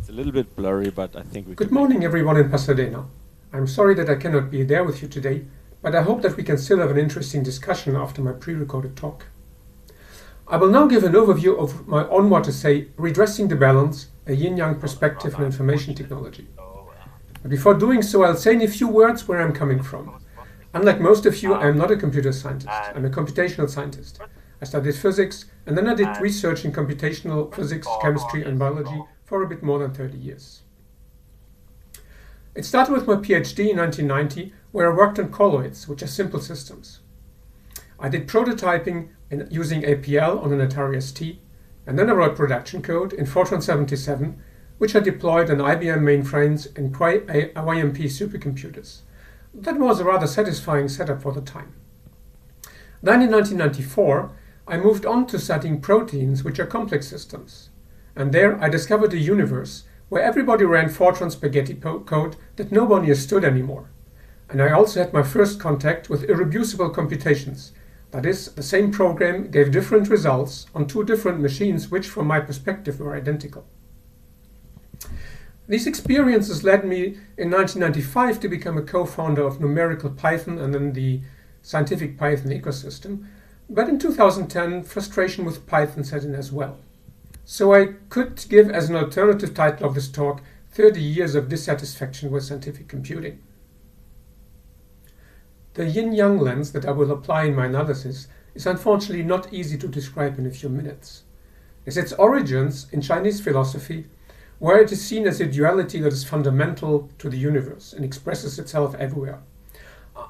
It's a little bit blurry, but I think we can. Good morning, everyone in Pasadena. I'm sorry that I cannot be there with you today, but I hope that we can still have an interesting discussion after my pre-recorded talk. I will now give an overview of my Onward essay, Redressing the Balance, a Yin-Yang Perspective in Information Technology. But before doing so, I'll say in a few words where I'm coming from. Unlike most of you, I'm not a computer scientist. I'm a computational scientist. I studied physics, and then I did research in computational physics, chemistry, and biology for a bit more than 30 years. It started with my PhD in 1990, where I worked on colloids, which are simple systems. I did prototyping using APL on an Atari ST, and then I wrote production code in Fortran 77, which I deployed on IBM mainframes and YMP supercomputers. That was a rather satisfying setup for the time. Then in 1994, I moved on to studying proteins, which are complex systems. And there I discovered a universe where everybody ran Fortran spaghetti code that nobody understood anymore. And I also had my first contact with irreducible computations. That is, the same program gave different results on two different machines which from my perspective were identical. These experiences led me in 1995 to become a co-founder of Numerical Python and then the Scientific Python ecosystem. But in 2010, frustration with Python set in as well. So I could give as an alternative title of this talk, 30 years of dissatisfaction with scientific computing. The Yin-Yang lens that I will apply in my analysis is unfortunately not easy to describe in a few minutes. It has its origins in Chinese philosophy, where it is seen as a duality that is fundamental to the universe and expresses itself everywhere.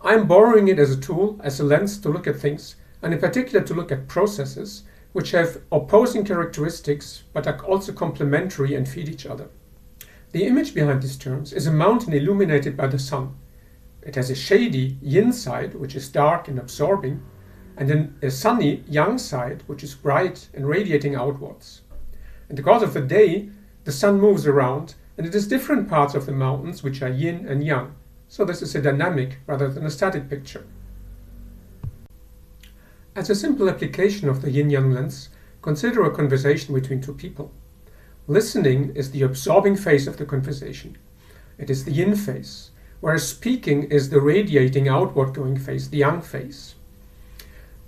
I'm borrowing it as a tool, as a lens to look at things, and in particular to look at processes which have opposing characteristics but are also complementary and feed each other. The image behind these terms is a mountain illuminated by the sun. It has a shady yin side, which is dark and absorbing, and then a sunny yang side, which is bright and radiating outwards. In the course of the day, the sun moves around, and it is different parts of the mountains which are yin and yang. So this is a dynamic rather than a static picture. As a simple application of the Yin-Yang lens, consider a conversation between two people. Listening is the absorbing phase of the conversation. It is the yin phase, whereas speaking is the radiating outward going phase, the yang phase.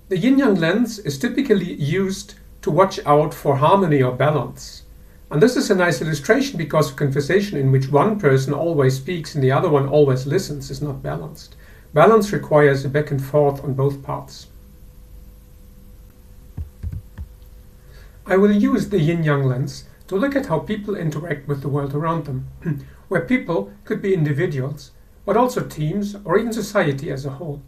The Yin-Yang lens is typically used to watch out for harmony or balance. And this is a nice illustration because a conversation in which one person always speaks and the other one always listens is not balanced. Balance requires a back and forth on both parts. I will use the Yin-Yang lens to look at how people interact with the world around them, where people could be individuals, but also teams or even society as a whole.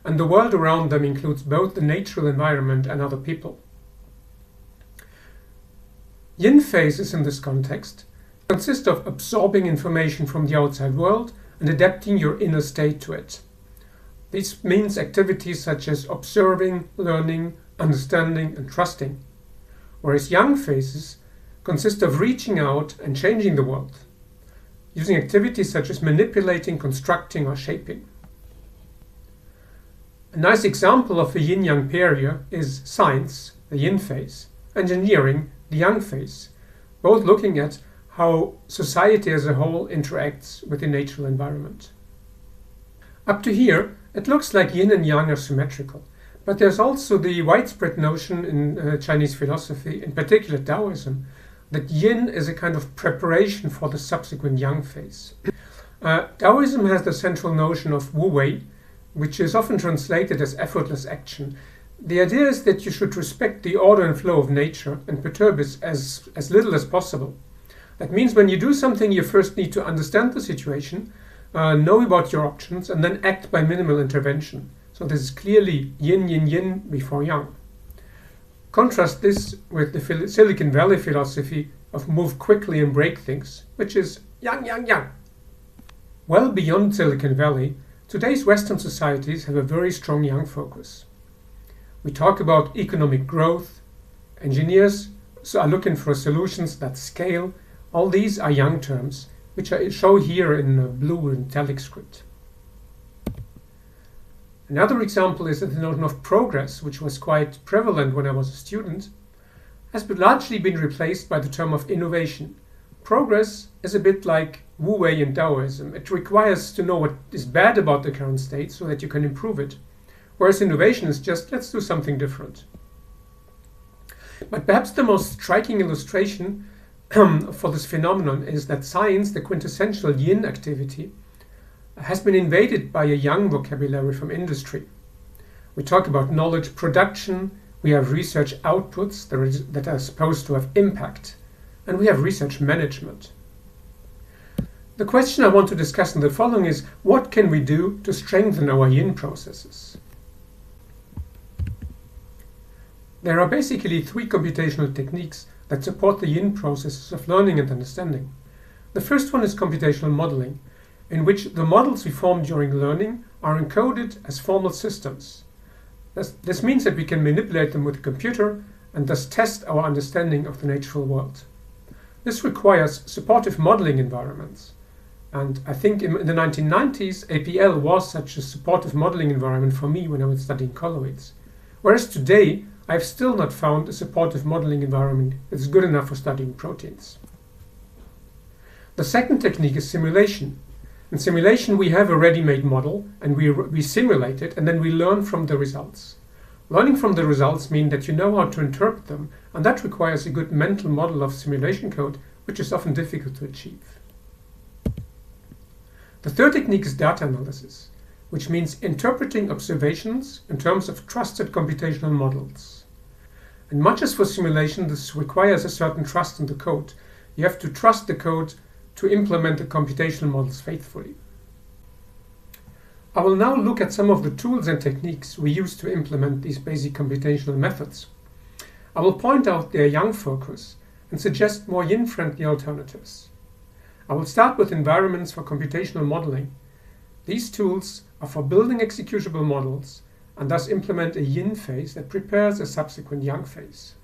And the world around them includes both the natural environment and other people. Yin phases in this context consist of absorbing information from the outside world and adapting your inner state to it. This means activities such as observing, learning, understanding, and trusting. Whereas yang phases consist of reaching out and changing the world, using activities such as manipulating, constructing, or shaping. A nice example of a yin-yang pair here is science, the yin phase, engineering, the yang phase, both looking at how society as a whole interacts with the natural environment. Up to here, it looks like yin and yang are symmetrical. But there's also the widespread notion in Chinese philosophy, in particular Taoism, that yin is a kind of preparation for the subsequent yang phase. Taoism has the central notion of wu wei, which is often translated as effortless action. The idea is that you should respect the order and flow of nature and perturb it as little as possible. That means when you do something, you first need to understand the situation, know about your options, and then act by minimal intervention. So this is clearly yin, yin, yin before yang. Contrast this with the Silicon Valley philosophy of move quickly and break things, which is yang, yang, yang. Well beyond Silicon Valley, today's Western societies have a very strong yang focus. We talk about economic growth. Engineers are looking for solutions that scale. All these are yang terms, which I show here in blue in italic script. Another example is that the notion of progress, which was quite prevalent when I was a student, has largely been replaced by the term of innovation. Progress is a bit like Wu Wei in Taoism. It requires to know what is bad about the current state so that you can improve it. Whereas innovation is just, let's do something different. But perhaps the most striking illustration for this phenomenon is that science, the quintessential yin activity, has been invaded by a yang vocabulary from industry. We talk about knowledge production, we have research outputs that are supposed to have impact, and we have research management. The question I want to discuss in the following is, what can we do to strengthen our yin processes? There are basically three computational techniques that support the yin processes of learning and understanding. The first one is computational modeling, in which the models we form during learning are encoded as formal systems. This means that we can manipulate them with a computer and thus test our understanding of the natural world. This requires supportive modeling environments. And I think in the 1990s, APL was such a supportive modeling environment for me when I was studying colloids. Whereas today, I've still not found a supportive modeling environment that's good enough for studying proteins. The second technique is simulation. In simulation, we have a ready-made model, and we simulate it, and then we learn from the results. Learning from the results means that you know how to interpret them, and that requires a good mental model of simulation code, which is often difficult to achieve. The third technique is data analysis, which means interpreting observations in terms of trusted computational models. And much as for simulation, this requires a certain trust in the code. You have to trust the code to implement the computational models faithfully. I will now look at some of the tools and techniques we use to implement these basic computational methods. I will point out their yang focus and suggest more yin-friendly alternatives. I will start with environments for computational modeling. These tools are for building executable models and thus implement a yin phase that prepares a subsequent yang phase.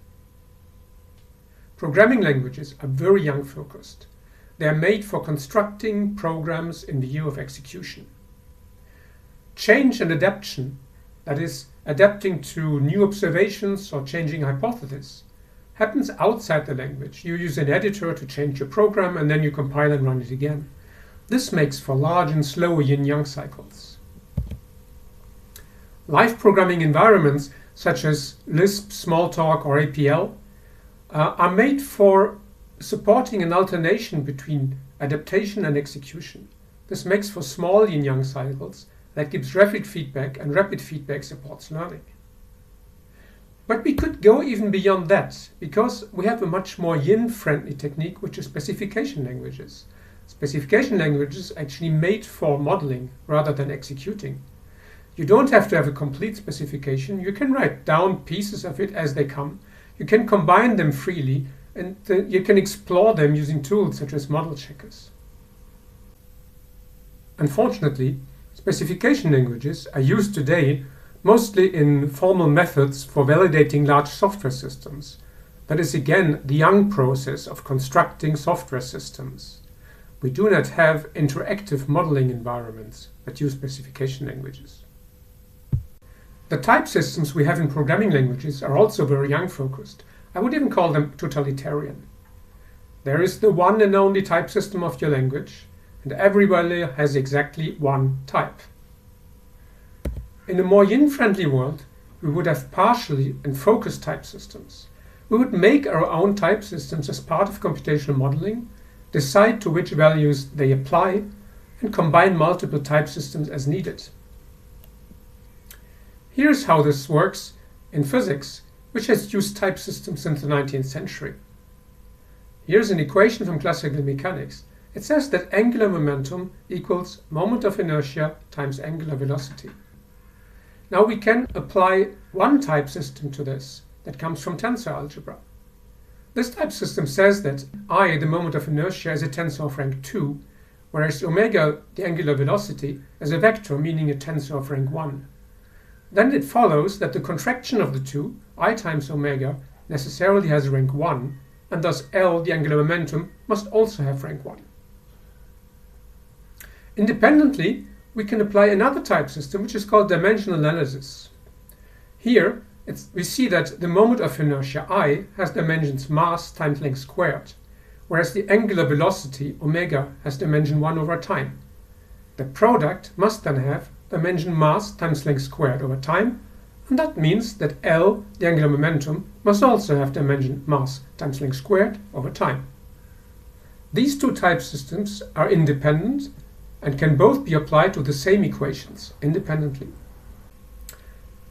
Programming languages are very yang focused. They are made for constructing programs in view of execution. Change and adaptation, that is, adapting to new observations or changing hypotheses, happens outside the language. You use an editor to change your program and then you compile and run it again. This makes for large and slow yin-yang cycles. Live programming environments such as Lisp, Smalltalk, or APL are made for supporting an alternation between adaptation and execution. This makes for small yin-yang cycles that gives rapid feedback, and rapid feedback supports learning. But we could go even beyond that, because we have a much more yin-friendly technique, which is specification languages. Specification languages are actually made for modeling rather than executing. You don't have to have a complete specification. You can write down pieces of it as they come. You can combine them freely, and you can explore them using tools such as model checkers. Unfortunately, specification languages are used today mostly in formal methods for validating large software systems. That is again the yang process of constructing software systems. We do not have interactive modeling environments that use specification languages. The type systems we have in programming languages are also very yang focused. I would even call them totalitarian. There is the one and only type system of your language, and everybody has exactly one type. In a more yin-friendly world, we would have partially and focused type systems. We would make our own type systems as part of computational modeling, decide to which values they apply, and combine multiple type systems as needed. Here's how this works in physics, which has used type systems since the 19th century. Here's an equation from classical mechanics. It says that angular momentum equals moment of inertia times angular velocity. Now we can apply one type system to this that comes from tensor algebra. This type system says that I, the moment of inertia, is a tensor of rank 2, whereas omega, the angular velocity, is a vector, meaning a tensor of rank 1. Then it follows that the contraction of the two, I times omega, necessarily has rank 1, and thus L, the angular momentum, must also have rank 1. Independently, we can apply another type system, which is called dimensional analysis. Here, we see that the moment of inertia I has dimensions mass times length squared, whereas the angular velocity, omega, has dimension 1 over time. The product must then have dimension mass times length squared over time, and that means that L, the angular momentum, must also have dimension mass times length squared over time. These two type systems are independent and can both be applied to the same equations independently.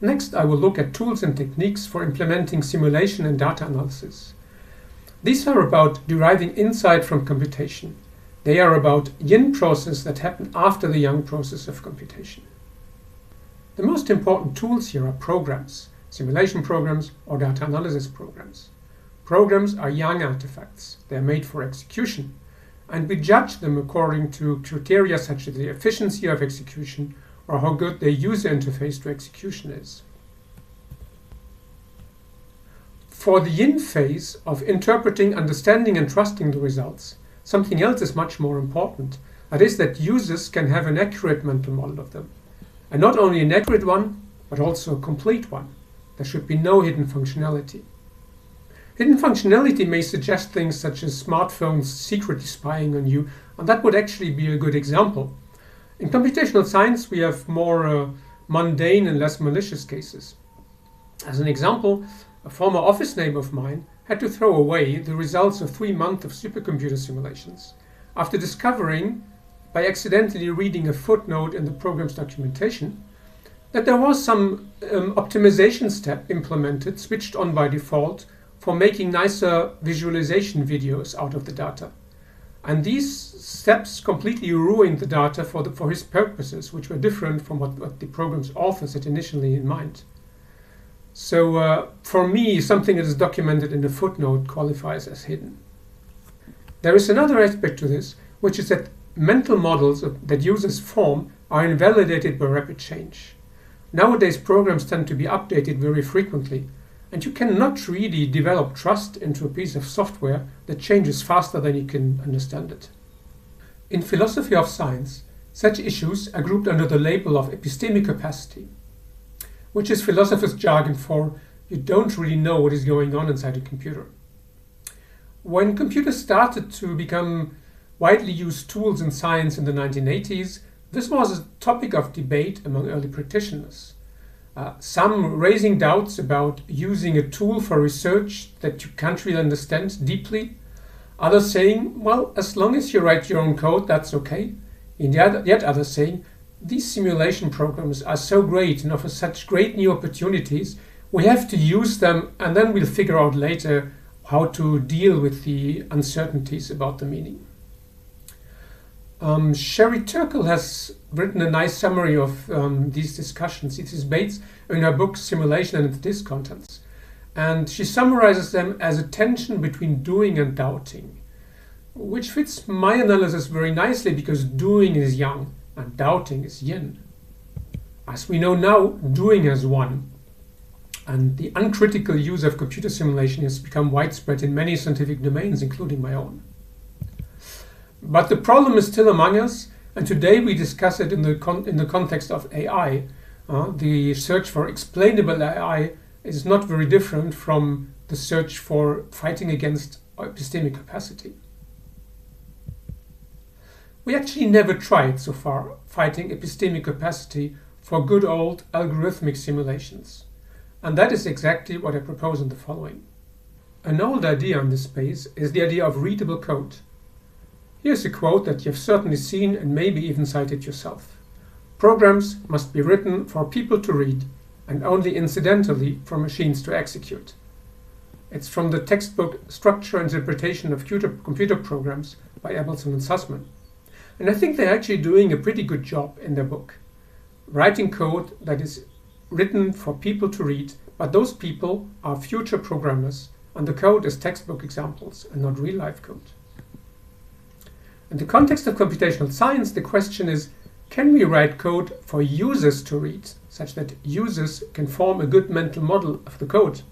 Next, I will look at tools and techniques for implementing simulation and data analysis. These are about deriving insight from computation. They are about yin processes that happen after the yang process of computation. The most important tools here are programs, simulation programs or data analysis programs. Programs are yang artifacts. They are made for execution, and we judge them according to criteria such as the efficiency of execution or how good the user interface to execution is. For the yin phase of interpreting, understanding and trusting the results, something else is much more important. That is that users can have an accurate mental model of them. And not only an accurate one, but also a complete one. There should be no hidden functionality. Hidden functionality may suggest things such as smartphones secretly spying on you, and that would actually be a good example. In computational science, we have more mundane and less malicious cases. As an example, a former office neighbor of mine had to throw away the results of 3 months of supercomputer simulations after discovering, by accidentally reading a footnote in the program's documentation, that there was some optimization step implemented, switched on by default, for making nicer visualization videos out of the data. And these steps completely ruined the data for his purposes, which were different from what the program's authors had initially in mind. So for me, something that is documented in a footnote qualifies as hidden. There is another aspect to this, which is that mental models that users form are invalidated by rapid change. Nowadays, programs tend to be updated very frequently, and you cannot really develop trust into a piece of software that changes faster than you can understand it. In philosophy of science, such issues are grouped under the label of epistemic capacity, which is philosophers' jargon for you don't really know what is going on inside a computer. When computers started to become widely used tools in science in the 1980s, this was a topic of debate among early practitioners. Some raising doubts about using a tool for research that you can't really understand deeply. Others saying, well, as long as you write your own code, that's okay. And yet others saying, these simulation programs are so great and offer such great new opportunities, we have to use them and then we'll figure out later how to deal with the uncertainties about the meaning. Sherry Turkle has written a nice summary of these discussions, these debates, in her book Simulation and its Discontents. And she summarizes them as a tension between doing and doubting, which fits my analysis very nicely because doing is yang and doubting is yin. As we know now, doing has won, and the uncritical use of computer simulation has become widespread in many scientific domains, including my own. But the problem is still among us, and today we discuss it in the context of AI. The search for explainable AI is not very different from the search for fighting against epistemic capacity. We actually never tried so far fighting epistemic capacity for good old algorithmic simulations. And that is exactly what I propose in the following. An old idea in this space is the idea of readable code. Here's a quote that you've certainly seen and maybe even cited yourself. Programs must be written for people to read and only incidentally for machines to execute. It's from the textbook Structure and Interpretation of Computer Programs by Abelson and Sussman. And I think they're actually doing a pretty good job in their book. Writing code that is written for people to read, but those people are future programmers, and the code is textbook examples and not real-life code. In the context of computational science, the question is, can we write code for users to read, such that users can form a good mental model of the code?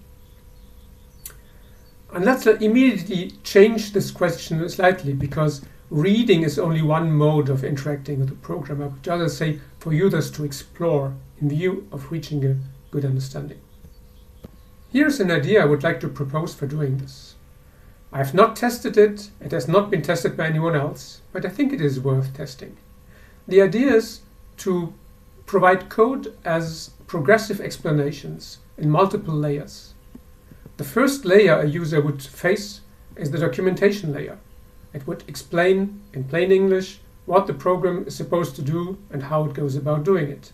And let's immediately change this question slightly, because reading is only one mode of interacting with the program. I would rather say for users to explore in view of reaching a good understanding. Here's an idea I would like to propose for doing this. I've not tested it, it has not been tested by anyone else, but I think it is worth testing. The idea is to provide code as progressive explanations in multiple layers. The first layer a user would face is the documentation layer. It would explain in plain English what the program is supposed to do and how it goes about doing it.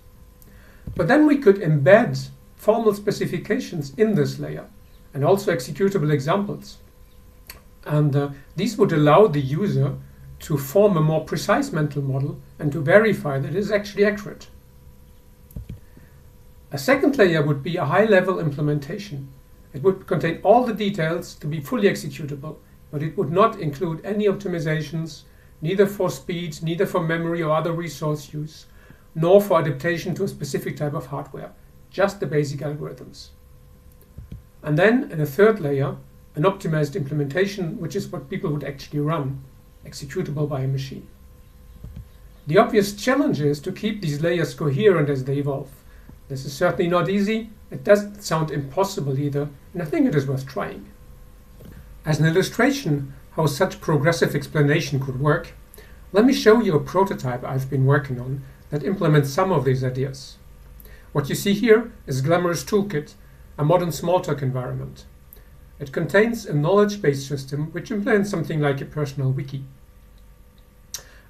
But then we could embed formal specifications in this layer and also executable examples. And these would allow the user to form a more precise mental model and to verify that it is actually accurate. A second layer would be a high-level implementation. It would contain all the details to be fully executable, but it would not include any optimizations, neither for speed, neither for memory or other resource use, nor for adaptation to a specific type of hardware, just the basic algorithms. And then, in a third layer, an optimized implementation, which is what people would actually run, executable by a machine. The obvious challenge is to keep these layers coherent as they evolve. This is certainly not easy, it doesn't sound impossible either, and I think it is worth trying. As an illustration how such progressive explanation could work, let me show you a prototype I've been working on that implements some of these ideas. What you see here is Glamorous Toolkit, a modern Smalltalk environment. It contains a knowledge-based system which implements something like a personal wiki.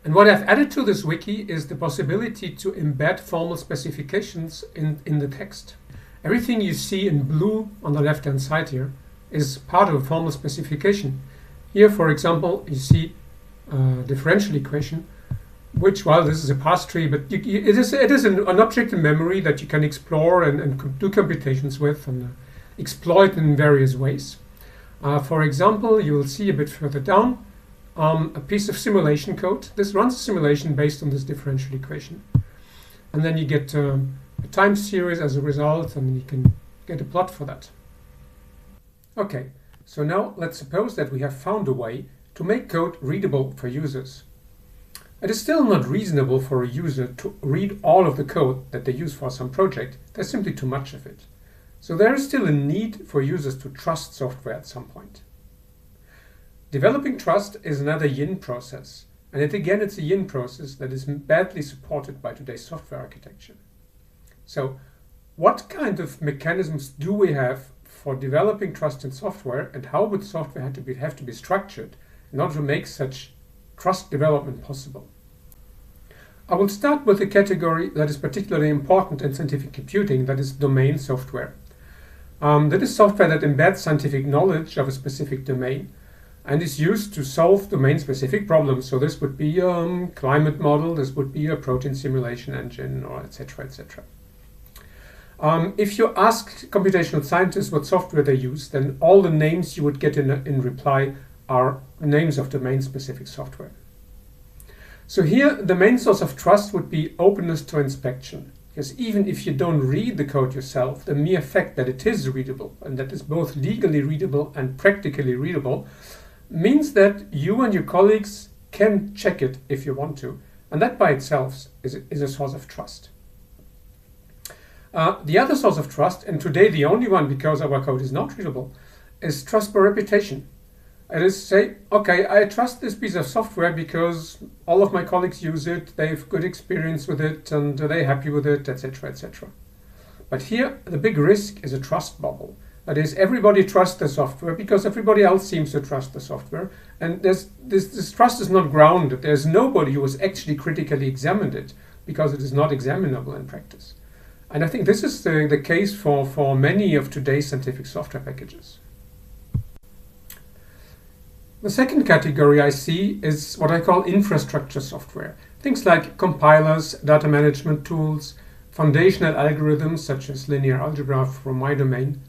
And what I've added to this wiki is the possibility to embed formal specifications in the text. Everything you see in blue on the left-hand side here is part of a formal specification. Here, for example, you see a differential equation, which, well, this is a parse tree, but it is an object in memory that you can explore and do computations with and exploit in various ways. For example, you will see a bit further down a piece of simulation code. This runs a simulation based on this differential equation. And then you get a time series as a result, and you can get a plot for that. Okay, so now let's suppose that we have found a way to make code readable for users. It is still not reasonable for a user to read all of the code that they use for some project. There's simply too much of it. So there is still a need for users to trust software at some point. Developing trust is another Yin process, and it's a Yin process that is badly supported by today's software architecture. So what kind of mechanisms do we have for developing trust in software, and how would software have to be structured in order to make such trust development possible? I will start with a category that is particularly important in scientific computing, that is domain software. That is software that embeds scientific knowledge of a specific domain and is used to solve domain-specific problems. So this would be a climate model, this would be a protein simulation engine, or etc., etc. If you ask computational scientists what software they use, then all the names you would get in reply are names of domain-specific software. So here, the main source of trust would be openness to inspection. Because even if you don't read the code yourself, the mere fact that it is readable, and that is both legally readable and practically readable, means that you and your colleagues can check it if you want to. And that by itself is a source of trust. The other source of trust, and today the only one because our code is not readable, is trust by reputation. It is say, okay, I trust this piece of software because all of my colleagues use it, they have good experience with it, and they're happy with it, etc., etc. But here, the big risk is a trust bubble. That is, everybody trusts the software because everybody else seems to trust the software, and this trust is not grounded. There's nobody who has actually critically examined it because it is not examinable in practice. And I think this is the case for many of today's scientific software packages. The second category I see is what I call infrastructure software. Things like compilers, data management tools, foundational algorithms such as linear algebra from my domain.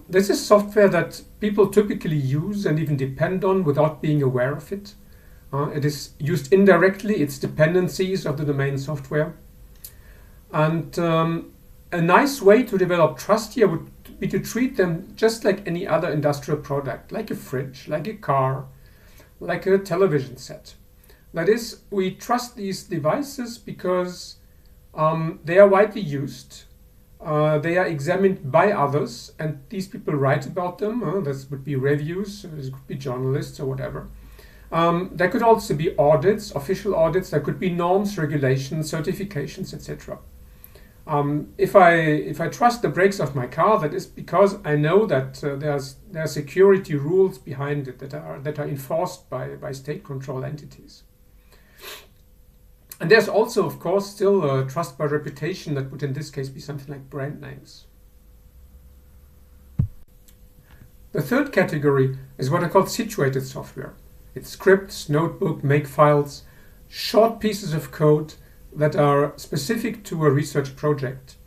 This is software that people typically use and even depend on without being aware of it. It is used indirectly, it's dependencies of the domain software. And a nice way to develop trust here would be to treat them just like any other industrial product, like a fridge, like a car, like a television set. That is, we trust these devices because they are widely used. They are examined by others, and these people write about them. This would be reviews, this could be journalists or whatever. There could also be audits, official audits. There could be norms, regulations, certifications, etc. If I trust the brakes of my car, that is because I know that there are security rules behind it that are enforced by state control entities. And there's also, of course, still trust by reputation. That would in this case be something like brand names. The third category is what I call situated software. It's scripts, notebook, makefiles, short pieces of code that are specific to a research project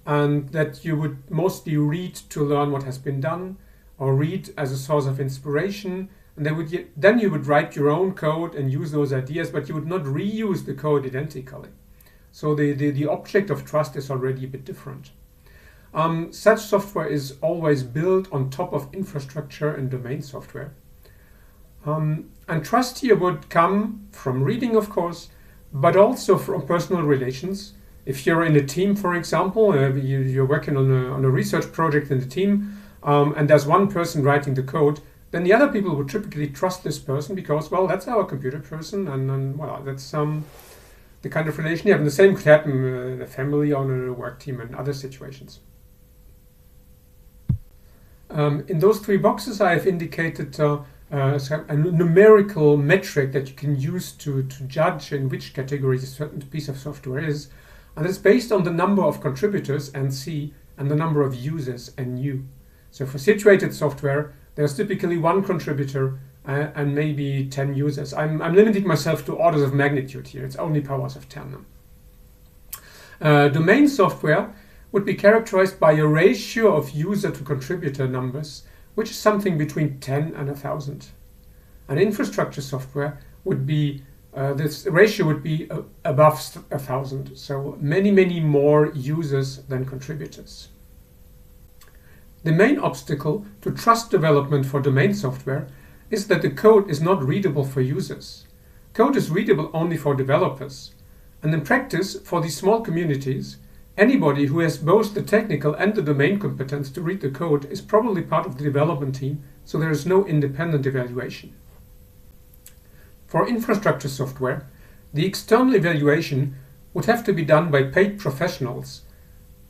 and that you would mostly read to learn what has been done or read as a source of inspiration. And then you would write your own code and use those ideas, but you would not reuse the code identically. So the object of trust is already a bit different. Such software is always built on top of infrastructure and domain software. And trust here would come from reading, of course, but also from personal relations. If you're in a team, for example, you're working on a research project in the team, and there's one person writing the code, then the other people would typically trust this person because, well, that's our computer person, and well, that's the kind of relation you have. And the same could happen in a family or in a work team and other situations. In those three boxes, I have indicated a numerical metric that you can use to judge in which category a certain piece of software is. And it's based on the number of contributors, NC, and the number of users, NU. So for situated software, there's typically one contributor and maybe 10 users. I'm limiting myself to orders of magnitude here. It's only powers of 10. Domain software would be characterized by a ratio of user to contributor numbers, which is something between 10 and 1,000. And infrastructure software would be, this ratio would be above 1,000, so many more users than contributors. The main obstacle to trust development for domain software is that the code is not readable for users. Code is readable only for developers. And in practice, for these small communities, anybody who has both the technical and the domain competence to read the code is probably part of the development team, so there is no independent evaluation. For infrastructure software, the external evaluation would have to be done by paid professionals,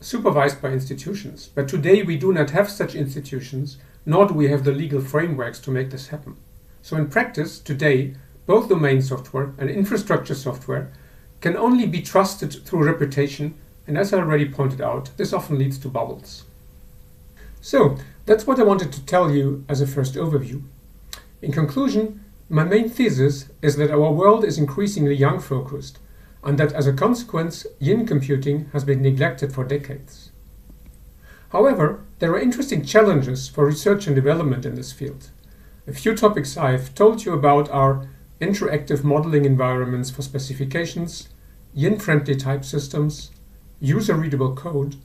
supervised by institutions. But today we do not have such institutions, nor do we have the legal frameworks to make this happen. So in practice, today, both domain software and infrastructure software can only be trusted through reputation, and as I already pointed out, this often leads to bubbles. So that's what I wanted to tell you as a first overview. In conclusion, my main thesis is that our world is increasingly young-focused, and that as a consequence, yin computing has been neglected for decades. However, there are interesting challenges for research and development in this field. A few topics I've told you about are interactive modeling environments for specifications, yin-friendly type systems, user-readable code,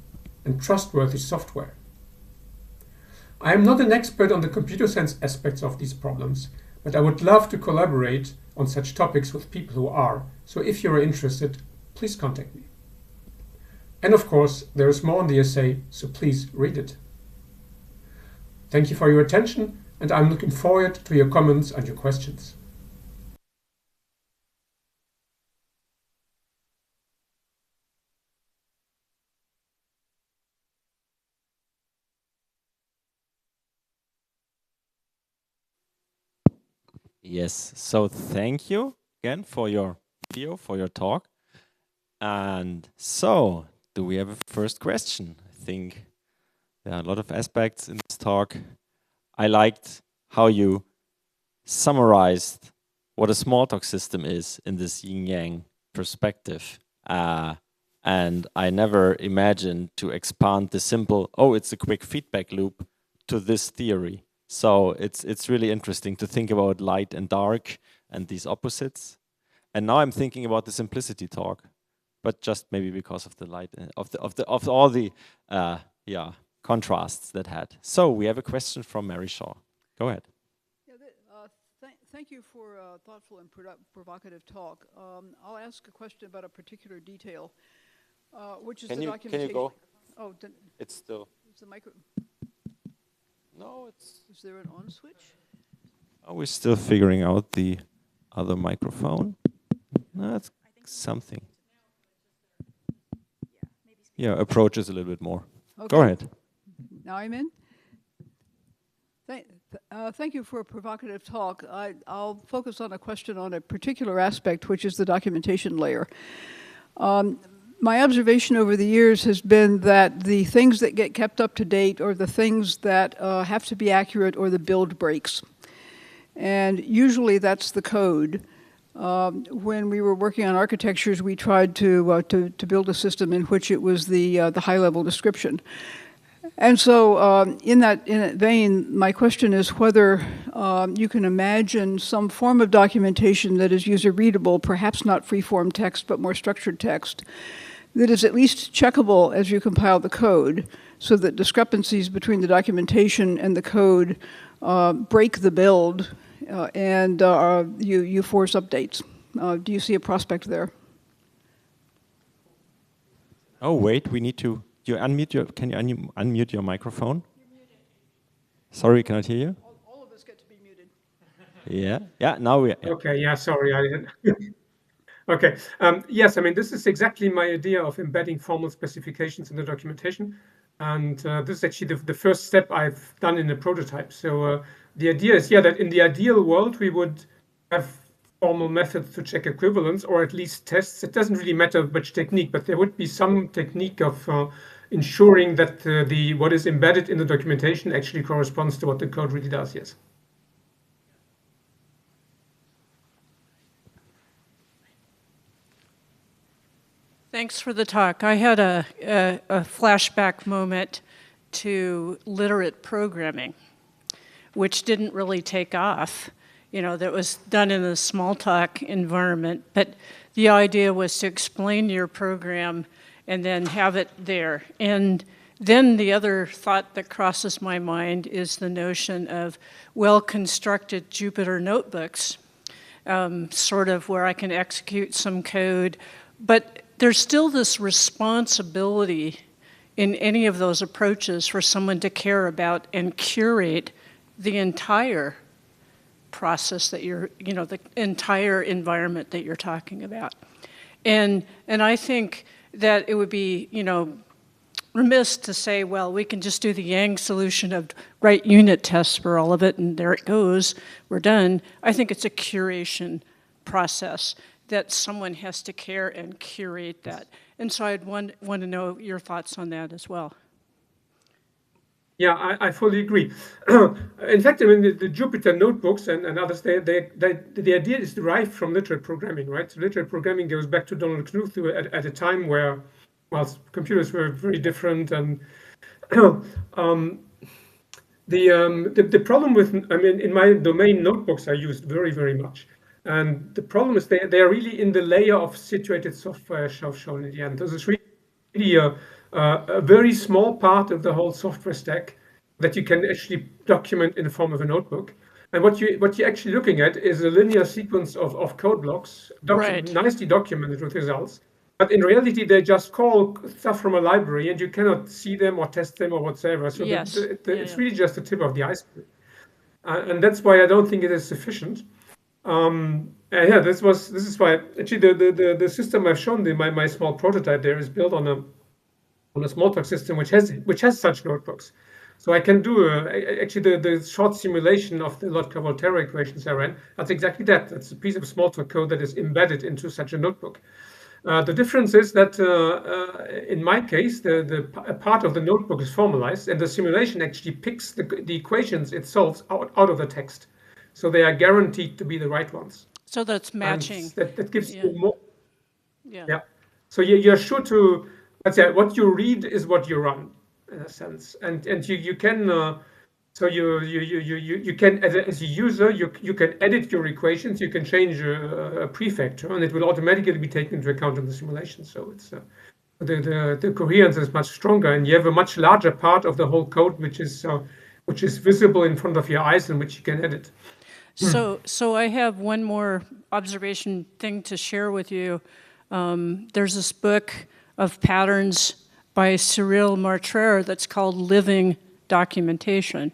and trustworthy software. I am not an expert on the computer science aspects of these problems, but I would love to collaborate on such topics with people who are, so if you're interested, please contact me. And of course, there is more on the essay, so please read it. Thank you for your attention, and I'm looking forward to your comments and your questions. Yes, so thank you again for your video, for your talk. And so, do we have a first question? I think there are a lot of aspects in this talk. I liked how you summarized what a Smalltalk system is in this yin-yang perspective. And I never imagined to expand the simple, oh, it's a quick feedback loop, to this theory. So it's really interesting to think about light and dark and these opposites. And now I'm thinking about the simplicity talk, but just maybe because of the light of all the contrasts that had. So we have a question from Mary Shaw. Go ahead. Thank you for a thoughtful and provocative talk. I'll ask a question about a particular detail, which is the documentation. Can you go Oh, It's still. is the micro? No, it's. Is there an on switch? Oh, we're still figuring out the other microphone. No, that's something. Yeah, approaches a little bit more. Okay. Go ahead. Now I'm in. Thank you for a provocative talk. I'll focus on a question on a particular aspect, which is the documentation layer. My observation over the years has been that the things that get kept up to date are the things that have to be accurate or the build breaks. And usually that's the code. When we were working on architectures, we tried to build a system in which it was the high-level description. And so in that vein, my question is whether you can imagine some form of documentation that is user-readable, perhaps not free-form text, but more structured text, that is at least checkable as you compile the code, so that discrepancies between the documentation and the code break the build and you force updates. Do you see a prospect there? Oh, wait, we need to. Can you unmute your microphone? Sorry, cannot hear you. All of us get to be muted. Yeah. Now we. Yeah. Okay, yeah, sorry, I didn't. Okay, yes, I mean, this is exactly my idea of embedding formal specifications in the documentation. And this is actually the first step I've done in the prototype. So the idea is, yeah, that in the ideal world, we would have formal methods to check equivalence, or at least tests. It doesn't really matter which technique, but there would be some technique of ensuring that what is embedded in the documentation actually corresponds to what the code really does, yes. Thanks for the talk. I had a flashback moment to literate programming, which didn't really take off. You know, that was done in a small talk environment, but the idea was to explain your program and then have it there. And then the other thought that crosses my mind is the notion of well-constructed Jupyter notebooks, sort of where I can execute some code, but there's still this responsibility in any of those approaches for someone to care about and curate the entire process that the entire environment that you're talking about. And I think that it would be, remiss to say, well, we can just do the Yang solution of write unit tests for all of it and there it goes, we're done. I think it's a curation process that someone has to care and curate that. And so I'd want to know your thoughts on that as well. Yeah, I fully agree. In fact, I mean, the Jupyter notebooks and others, the idea is derived from literate programming, right? So literate programming goes back to Donald Knuth at a time where, well, computers were very different. And the problem with, I mean, in my domain, notebooks are used very, very much. And the problem is they are really in the layer of situated software shown in the end. This is really a very small part of the whole software stack that you can actually document in the form of a notebook. And what you're actually looking at is a linear sequence of code blocks, Right. nicely documented with results. But in reality, they just call stuff from a library, and you cannot see them or test them or whatsoever. So Yes. it's really just the tip of the iceberg. And that's why I don't think it is sufficient. Yeah, this is why actually the system I've shown in my small prototype there is built on a Smalltalk system which has such notebooks. So I can do actually the short simulation of the Lotka-Volterra equations I ran. That's exactly that. That's a piece of Smalltalk code that is embedded into such a notebook. The difference is that in my case, a part of the notebook is formalized, and the simulation actually picks the equations it solves out of the text. So they are guaranteed to be the right ones. So that's matching. That gives you more. Yeah. So you're sure to, let's say, what you read is what you run, in a sense, and you can. So you can, as a user, you can edit your equations. You can change a prefactor, and it will automatically be taken into account in the simulation. So it's the coherence is much stronger, and you have a much larger part of the whole code which is visible in front of your eyes and which you can edit. So I have one more observation thing to share with you. There's this book of patterns by Cyril Martrere that's called Living Documentation.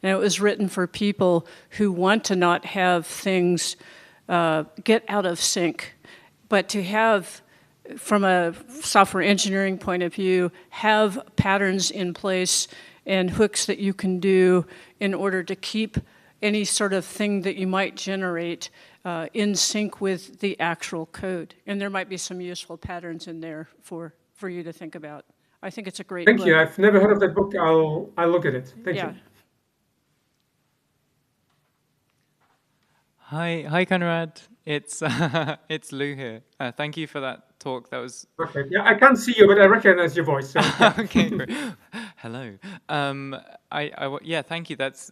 And it was written for people who want to not have things get out of sync, but to have, from a software engineering point of view, have patterns in place and hooks that you can do in order to keep any sort of thing that you might generate in sync with the actual code. And there might be some useful patterns in there for you to think about. I think it's a great book. Thank you. I've never heard of that book. I'll look at it. Thank you. Hi, Konrad. It's it's Lou here. Thank you for that talk. That was okay. Yeah, I can't see you, but I recognize your voice. So, yeah. okay. Great. Hello. Yeah. Thank you. That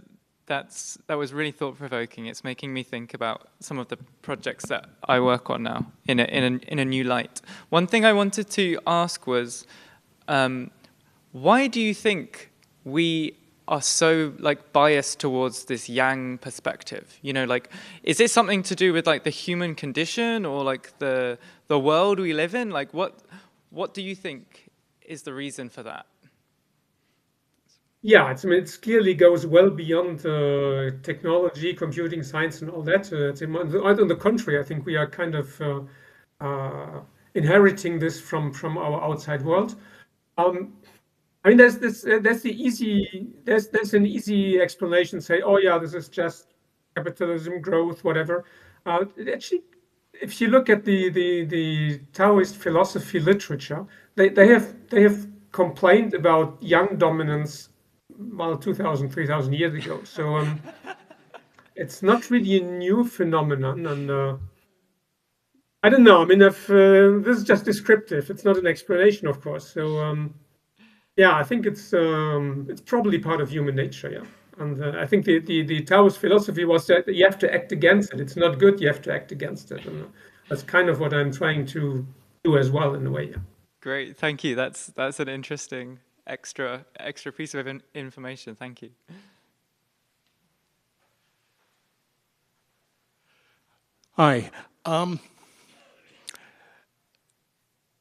was really thought-provoking. It's making me think about some of the projects that I work on now in a new light. One thing I wanted to ask was, why do you think we are so biased towards this Yang perspective? You know, is it something to do with the human condition or the world we live in? What do you think is the reason for that? Yeah, I mean, it clearly goes well beyond technology, computing science, and all that. On the contrary, I think we are kind of inheriting this from our outside world. I mean, there's an easy explanation. Say, oh yeah, this is just capitalism, growth, whatever. Actually, if you look at the Taoist philosophy literature, they have complained about Yang dominance, well, 2,000, 3,000 years ago. So it's not really a new phenomenon, and I don't know. I mean, if this is just descriptive, it's not an explanation, of course. So yeah, I think it's probably part of human nature. Yeah, and I think the Taoist philosophy was that you have to act against it. It's not good. You have to act against it, and that's kind of what I'm trying to do as well, in a way. Yeah. Great, thank you. That's an interesting extra piece of information. Thank you. Hi.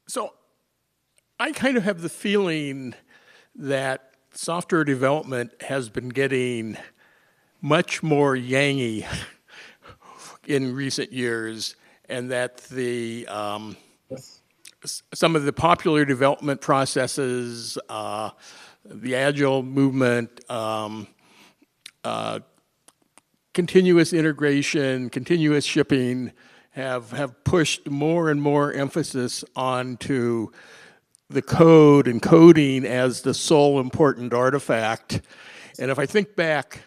So I kind of have the feeling that software development has been getting much more yangy in recent years, and that some of the popular development processes, the agile movement, continuous integration, continuous shipping have pushed more and more emphasis onto the code and coding as the sole important artifact. And if I think back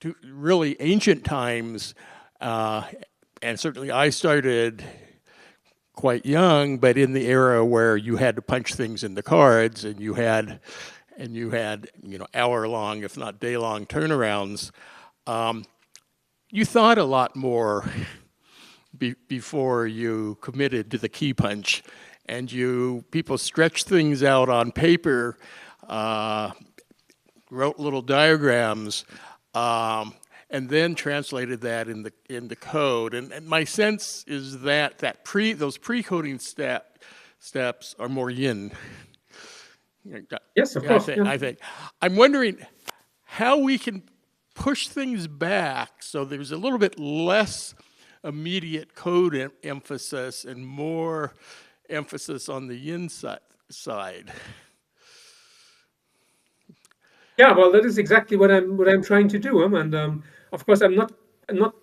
to really ancient times, and certainly I started quite young, but in the era where you had to punch things into cards and you had hour-long, if not day-long turnarounds, you thought a lot more before you committed to the key punch. And people stretched things out on paper, wrote little diagrams, and then translated that in the code. And my sense is that those pre-coding steps are more yin. Yes, of course. I think. I'm wondering how we can push things back so there's a little bit less immediate code emphasis and more emphasis on the yin side. Yeah, well, that is exactly what I'm trying to do, and of course, I'm not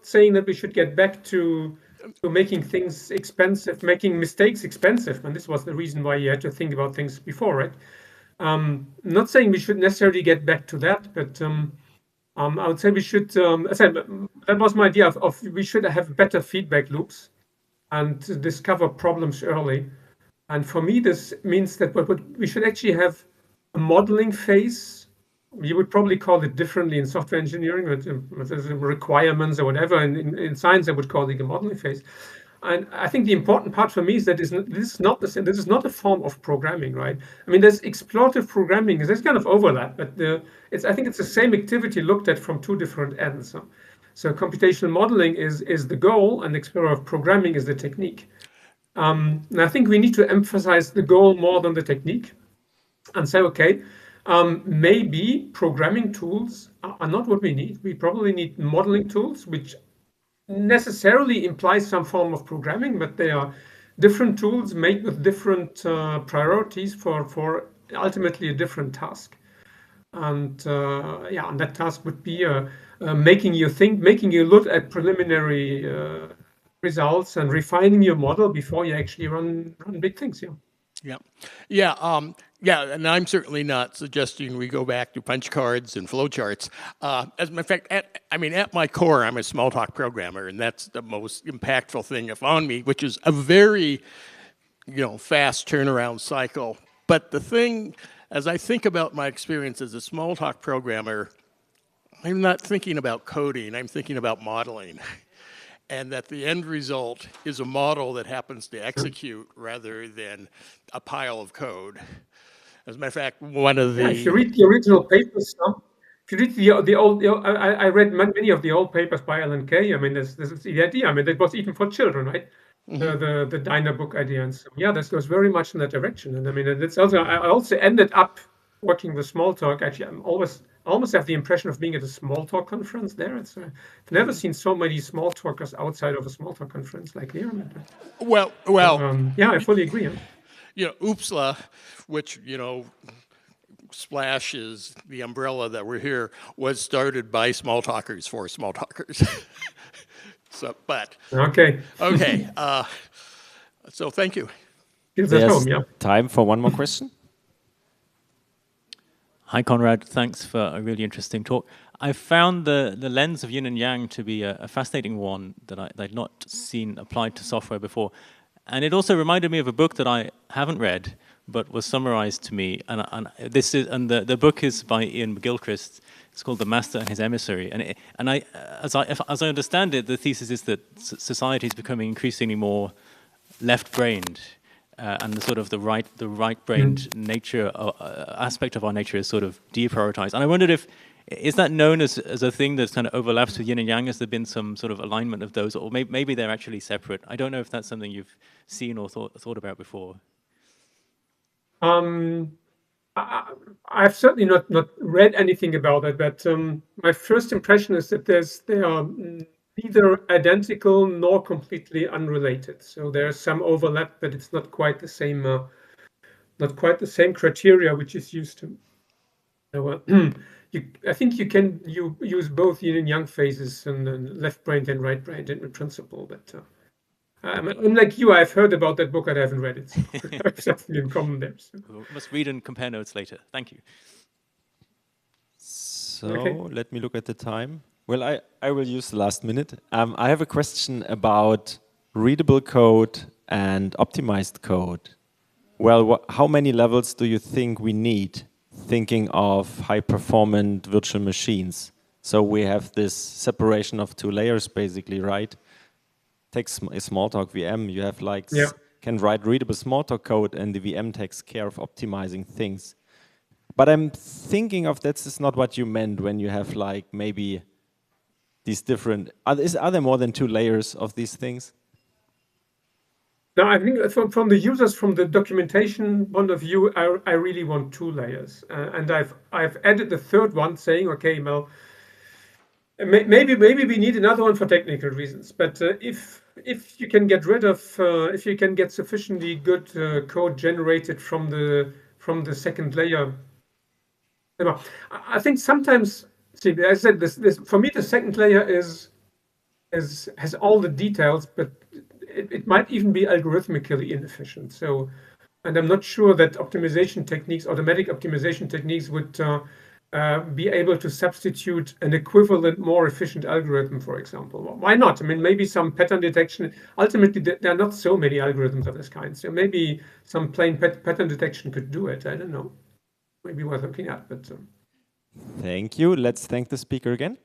saying that we should get back to making things expensive, making mistakes expensive, and this was the reason why you had to think about things before, right? Not saying we should necessarily get back to that, but I would say we should. I said that was my idea of we should have better feedback loops and discover problems early. And for me, this means that we should actually have a modeling phase. You would probably call it differently in software engineering, with requirements or whatever. In science, I would call it a modeling phase. And I think the important part for me is that this is not the same. This is not a form of programming, right? I mean, there's explorative programming. There's kind of overlap, but I think it's the same activity looked at from two different ends. So computational modeling is the goal, and explorative programming is the technique. And I think we need to emphasize the goal more than the technique. and say, okay, maybe programming tools are not what we need. We probably need modeling tools, which necessarily implies some form of programming, but they are different tools made with different priorities for ultimately a different task. And yeah, and that task would be making you think, making you look at preliminary results and refining your model before you actually run big things. Yeah. Yeah, and I'm certainly not suggesting we go back to punch cards and flowcharts. As a matter of fact, at my core, I'm a Smalltalk programmer, and that's the most impactful thing upon me, which is a very, fast turnaround cycle. But the thing, as I think about my experience as a Smalltalk programmer, I'm not thinking about coding, I'm thinking about modeling. And that the end result is a model that happens to execute rather than a pile of code. As a matter of fact, one of the... if you read the original papers, if you read the old, I read many of the old papers by Alan Kay. I mean, this is the idea. I mean, that was even for children, right? Mm-hmm. The Diner book idea. And so, yeah, this goes very much in that direction. And I mean, it's also, I also ended up working with Smalltalk. Actually, I almost have the impression of being at a Smalltalk conference there. It's I've never seen so many Smalltalkers outside of a Smalltalk conference like here. Well, yeah, I fully agree. OOPSLA, which Splash is the umbrella that we're here, was started by Smalltalkers for Smalltalkers. So, but okay. So thank you. There's time for one more question. Hi, Konrad. Thanks for a really interesting talk. I found the lens of yin and yang to be a fascinating one that I'd not seen applied to software before. And it also reminded me of a book that I haven't read, but was summarized to me. And the book is by Ian McGilchrist. It's called The Master and His Emissary. As I understand it, the thesis is that society is becoming increasingly more left-brained. And the sort of the right-brained nature aspect of our nature is sort of deprioritized. And I wondered is that known as a thing that kind of overlaps with yin and yang? Has there been some sort of alignment of those, or maybe they're actually separate? I don't know if that's something you've seen or thought about before. I've certainly not read anything about it, but my first impression is that they are neither identical nor completely unrelated. So there's some overlap, but it's not quite the same. Not quite the same criteria which is used to. So, I think you can use both yin and yang phases and left-brained and right-brained in principle. But unlike you, I've heard about that book, and I haven't read it. So there's something in common there. So. We must read and compare notes later. Thank you. So Let me look at the time. Well, I will use the last minute. I have a question about readable code and optimized code. Well, how many levels do you think we need, thinking of high-performant virtual machines? So we have this separation of two layers, basically, right? Takes a Smalltalk VM, you have can write readable Smalltalk code, and the VM takes care of optimizing things. But I'm thinking of this is not what you meant when you have maybe these different. Are there more than two layers of these things? No, I think from the users, from the documentation point of view, I really want two layers, and I've added the third one, saying, okay, well, maybe we need another one for technical reasons. But if you can get rid of, if you can get sufficiently good code generated from the second layer, I think sometimes. See, I said this for me, the second layer has all the details, but it might even be algorithmically inefficient. So, and I'm not sure that optimization techniques, automatic optimization techniques, would be able to substitute an equivalent, more efficient algorithm, for example. Well, why not? I mean, maybe some pattern detection. Ultimately, there are not so many algorithms of this kind. So maybe some plain pattern detection could do it. I don't know. Maybe worth looking at, but. Thank you. Let's thank the speaker again.